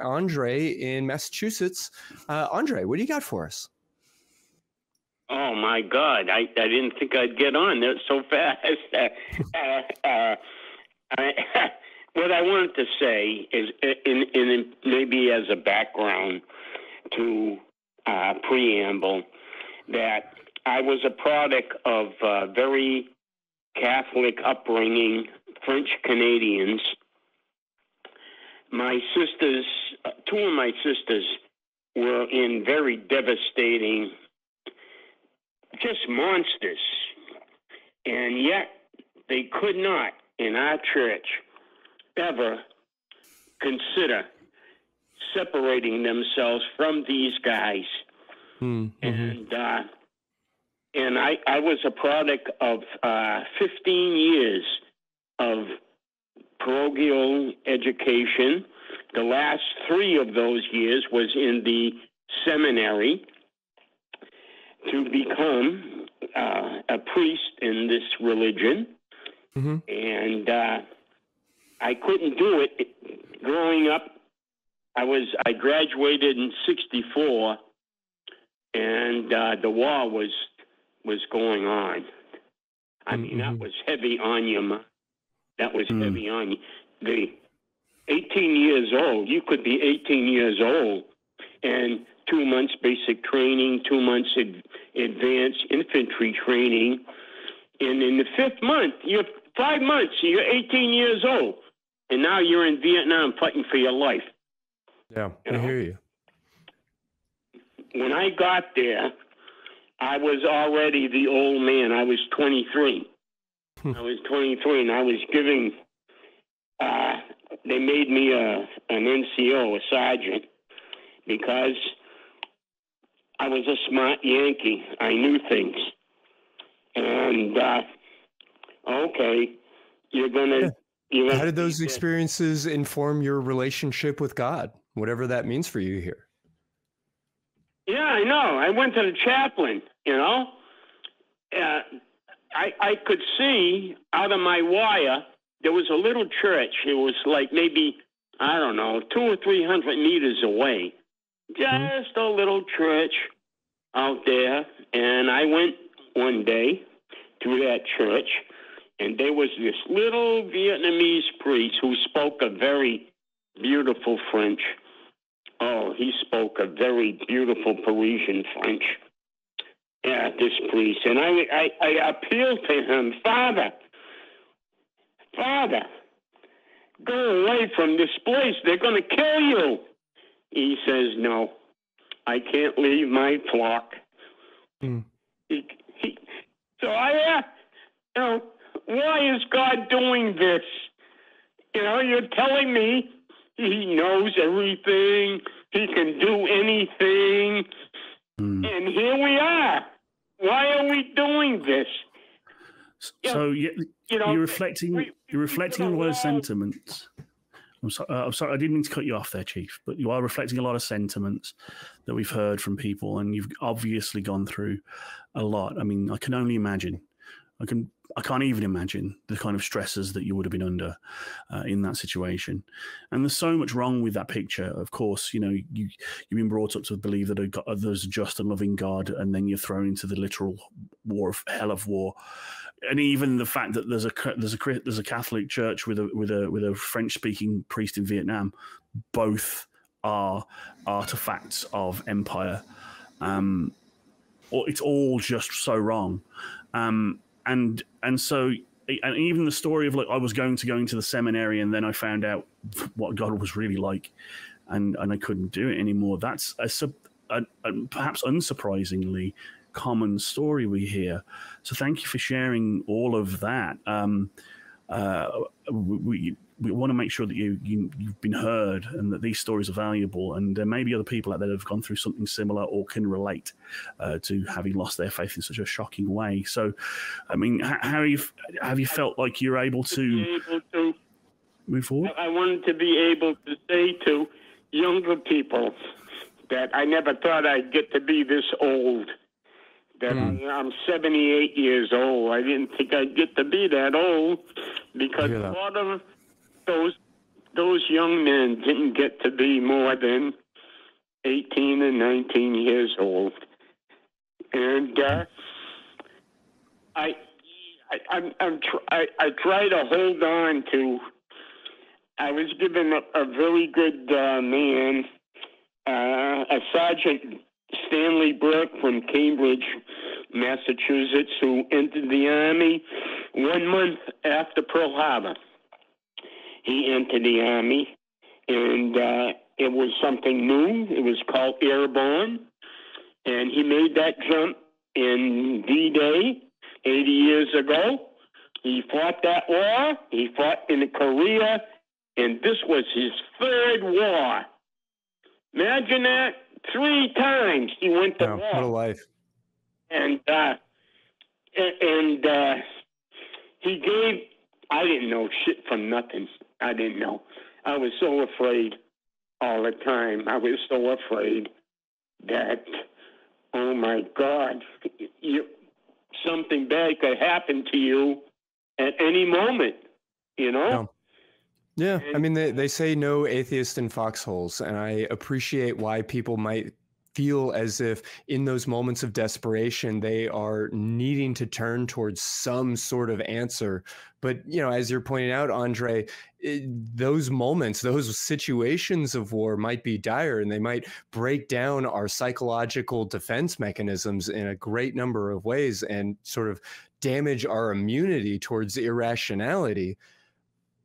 Andre in Massachusetts. Andre, what do you got for us? Oh, my God. I didn't think I'd get on there so fast. What I wanted to say is, in maybe as a background to preamble, that I was a product of very Catholic upbringing, French Canadians. My sisters, two of my sisters, were in very devastating, just monsters. And yet they could not, in our church, ever consider separating themselves from these guys. Mm-hmm. And I was a product of 15 years of parochial education. The last 3 of those years was in the seminary to become a priest in this religion. Mm-hmm. And I couldn't do it. Growing up, I graduated in '64, and the war was going on. I mean, that was heavy on you, man. That was heavy on you. The 18 years old, you could be 18 years old, and 2 months basic training, 2 months advanced infantry training, and in the 5th month, 5 months, you're 18 years old, and now you're in Vietnam fighting for your life. Yeah, I hear you. When I got there, I was already the old man. I was 23. I was 23, and I was giving, they made me an NCO, a sergeant, because I was a smart Yankee. I knew things. And, okay, you're going to... How did those experiences inform your relationship with God, whatever that means for you here? Yeah, I know. I went to the chaplain, you know. I could see out of my wire, there was a little church. It was like maybe, I don't know, 200 or 300 meters away. Just a little church out there. And I went one day to that church, and there was this little Vietnamese priest who spoke a very beautiful French. Oh, he spoke a very beautiful Parisian French. Yeah, this priest. And I appealed to him, Father, go away from this place. They're going to kill you. He says, no, I can't leave my flock. So I asked, you know, why is God doing this? You know, you're telling me he knows everything. He can do anything. And here we are. Why are we doing this? So you're reflecting on a lot of sentiments. I'm sorry, I didn't mean to cut you off there, Chief, but you are reflecting a lot of sentiments that we've heard from people, and you've obviously gone through a lot. I mean, I can only imagine. I can't even imagine the kind of stresses that you would have been under in that situation. And there's so much wrong with that picture. Of course, you know, you've been brought up to believe that there's a just and loving God, and then you're thrown into the literal hell of war. And even the fact that there's a Catholic church with a French-speaking priest in Vietnam, both are artifacts of empire. It's all just so wrong. And so even the story of, like, I was going to the seminary and then I found out what God was really like, and I couldn't do it anymore. That's a perhaps unsurprisingly common story we hear. So thank you for sharing all of that. We want to make sure that you've been heard and that these stories are valuable, and there may be other people out there that have gone through something similar or can relate to having lost their faith in such a shocking way. So, I mean, how have you felt like you're able to move forward? I wanted to be able to say to younger people that I never thought I'd get to be this old. That I'm 78 years old. I didn't think I'd get to be that old, because a lot of those those young men didn't get to be more than 18 and 19 years old. And I try to hold on to. I was given a very good man, a Sergeant Stanley Burke from Cambridge, Massachusetts, who entered the Army 1 month after Pearl Harbor. He entered the Army, and it was something new. It was called Airborne, and he made that jump in D-Day 80 years ago. He fought that war. He fought in Korea, and this was his 3rd war. Imagine that. 3 times he went to war. What a life. And he gave, I didn't know shit from nothing. I didn't know. I was so afraid all the time. I was so afraid that, oh my God, something bad could happen to you at any moment, you know? Yeah, I mean, they say no atheist in foxholes, and I appreciate why people might feel as if in those moments of desperation, they are needing to turn towards some sort of answer. But, you know, as you're pointing out, Andre, those moments, those situations of war might be dire, and they might break down our psychological defense mechanisms in a great number of ways and sort of damage our immunity towards irrationality.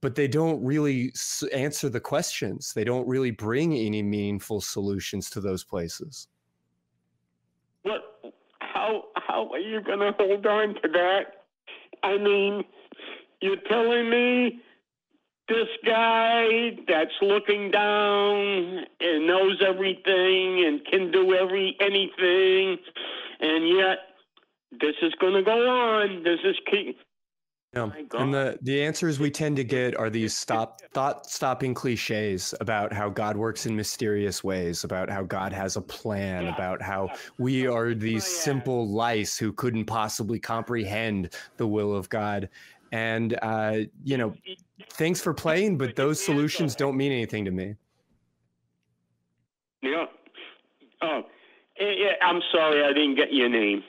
But they don't really answer the questions. They don't really bring any meaningful solutions to those places. What? How are you going to hold on to that? I mean, you're telling me this guy that's looking down and knows everything and can do anything, and yet this is going to go on. This is key. Yeah. And the answers we tend to get are these thought-stopping cliches about how God works in mysterious ways, about how God has a plan, about how we are these simple lice who couldn't possibly comprehend the will of God. And, you know, thanks for playing, but those solutions don't mean anything to me. Yeah. Oh, yeah, I'm sorry I didn't get your name.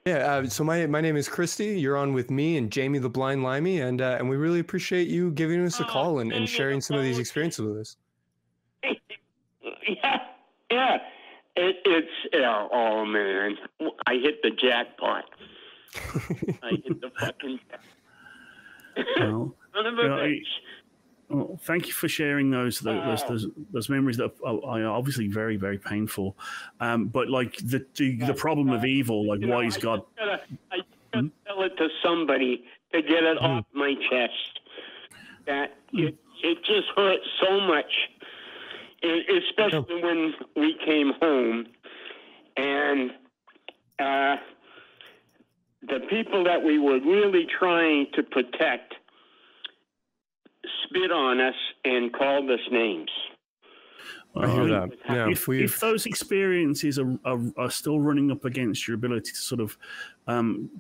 Yeah, so my name is Christy. You're on with me and Jamie the Blind Limey, and we really appreciate you giving us a call and sharing some of these experiences with us. Yeah. Oh man, I hit the jackpot. I hit the fucking jackpot. Well, thank you for sharing those memories that are obviously very, very painful. But like the problem of evil, like why is God? I gotta tell it to somebody to get it off my chest. That it just hurt so much, especially when we came home, and the people that we were really trying to protect spit on us and called us names. I hear that. Yeah, if those experiences are still running up against your ability to sort of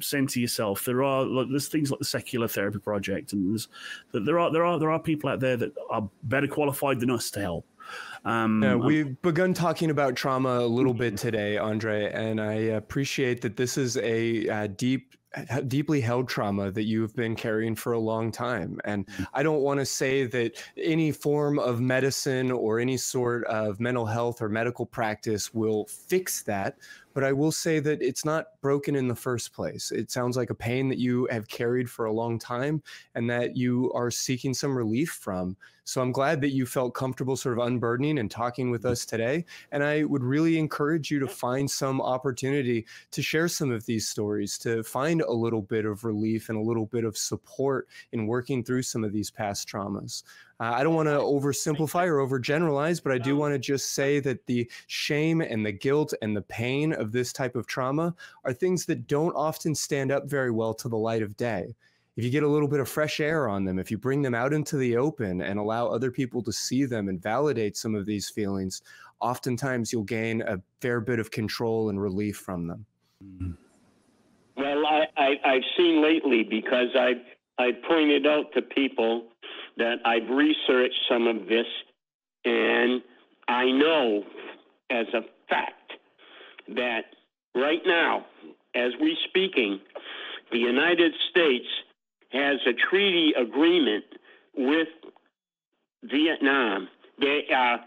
center yourself, there's things like the Secular Therapy Project, and there are people out there that are better qualified than us to help. We've begun talking about trauma a little bit today, Andre, and I appreciate that this is a deeply held trauma that you've been carrying for a long time. And I don't want to say that any form of medicine or any sort of mental health or medical practice will fix that, but I will say that it's not broken in the first place. It sounds like a pain that you have carried for a long time and that you are seeking some relief from. So I'm glad that you felt comfortable sort of unburdening and talking with us today. And I would really encourage you to find some opportunity to share some of these stories, to find a little bit of relief and a little bit of support in working through some of these past traumas. I don't want to oversimplify or overgeneralize, but I do want to just say that the shame and the guilt and the pain of this type of trauma are things that don't often stand up very well to the light of day. If you get a little bit of fresh air on them, if you bring them out into the open and allow other people to see them and validate some of these feelings, oftentimes you'll gain a fair bit of control and relief from them. Well, I've seen lately, because I pointed out to people that I've researched some of this, and I know as a fact that right now, as we're speaking, the United States has a treaty agreement with Vietnam. They are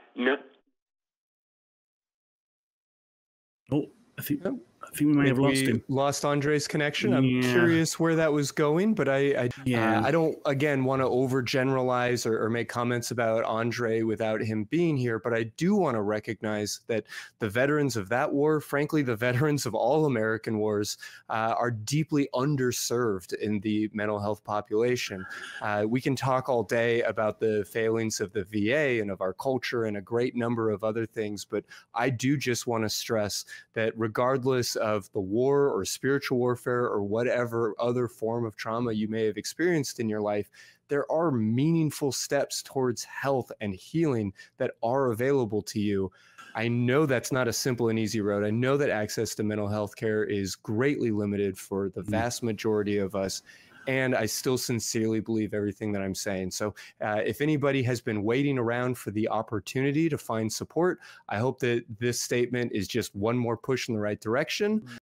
I think we may have lost him. Lost Andre's connection. I'm curious where that was going, but I don't, again, want to overgeneralize or make comments about Andre without him being here, but I do want to recognize that the veterans of that war, frankly, the veterans of all American wars, are deeply underserved in the mental health population. We can talk all day about the failings of the VA and of our culture and a great number of other things, but I do just want to stress that regardless of the war or spiritual warfare or whatever other form of trauma you may have experienced in your life, there are meaningful steps towards health and healing that are available to you. I know that's not a simple and easy road. I know that access to mental health care is greatly limited for the vast majority of us. And I still sincerely believe everything that I'm saying. So if anybody has been waiting around for the opportunity to find support, I hope that this statement is just one more push in the right direction.